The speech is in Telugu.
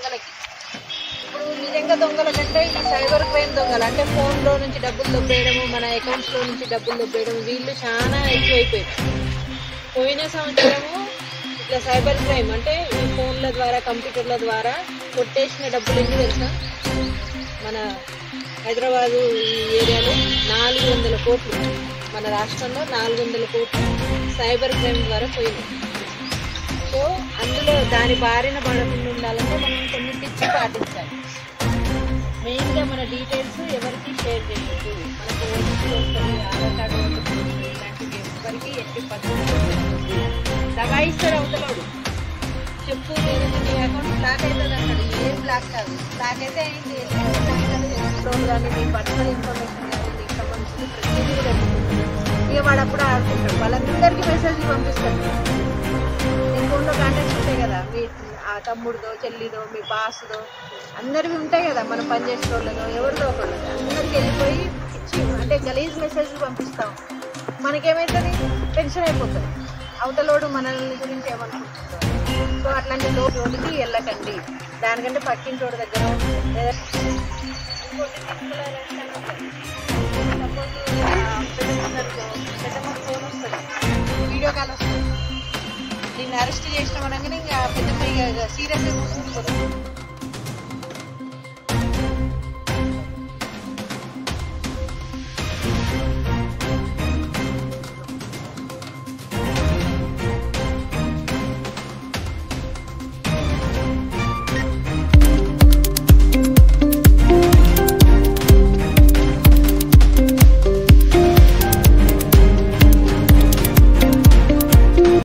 దొంగలకి. ఇప్పుడు నిజంగా దొంగల కంటే ఈ సైబర్ క్రైమ్ దొంగలు అంటే ఫోన్లో నుంచి డబ్బులు దొబ్బేయడము, మన అకౌంట్స్లో నుంచి డబ్బులు దొబ్బేయడం, వీళ్ళు చాలా ఎక్కువైపోయారు. పోయిన సంవత్సరము ఇట్లా సైబర్ క్రైమ్ అంటే ఈ ఫోన్ల ద్వారా కంప్యూటర్ల ద్వారా కొట్టేసిన డబ్బులు ఎన్ని తెలుసా? మన హైదరాబాదు ఈ ఏరియాలో 400 కోట్లు, మన రాష్ట్రంలో 400 కోట్లు సైబర్ క్రైమ్ ద్వారా పోయింది. సో అందులో దాని బారిన పడకుండా ఉండాలంటే మనం కొన్ని టిప్స్ పాటించాలి. మెయిన్గా మన డీటెయిల్స్ ఎవరికి షేర్ చేయొద్దు. మనకు ఓటీపీ వస్తుంది, ఆధార్ కార్డు వస్తుంది, ఇలాంటివి ఎవరికి ఎట్టి పద్ధతి దబాయిస్తారు అవతలోడు. చెప్పు లేదంటే నీ అకౌంట్ బ్లాక్ అవుతుంది అంటాడు. ఏం బ్లాక్ కాదు, బ్లాక్ అయితే అయింది. లోన్ కానీ మీ పర్సనల్ ఇన్ఫర్మేషన్ కానీ మీకు సంబంధించిన ప్రతిదీ కూడా ఇక వాడు అప్పుడు ఆడుకుంటాడు. వాళ్ళందరికీ మెసేజ్లు పంపిస్తాడు. మీ ఫోన్లో కాంటాక్ట్స్ ఉంటాయి కదా, మీ తమ్ముడిదో చెల్లిదో మీ బాస్దో అందరివి ఉంటాయి కదా, మనం పనిచేసే వాళ్ళదో ఎవరిదో ఒకళ్ళు అందరికి వెళ్ళిపోయి ఇచ్చి అంటే గలీజ్ మెసేజ్లు పంపిస్తాం. మనకేమవుతుంది? టెన్షన్ అయిపోతుంది. అవతలోడు మనల్ని గురించి ఏమనుకుంటుందో. సో అట్లాంటి జోలికి వెళ్ళకండి. దానికంటే పక్కింటోడి దగ్గర లేదా పెద్దమ్మ ఫోన్ వస్తుంది, వీడియో కాల్ వస్తుంది, నిన్ను అరెస్ట్ చేసిన అనగానే ఇంకా పెద్దమ్మ సీరియస్గా కూర్చుండిపోతుంది.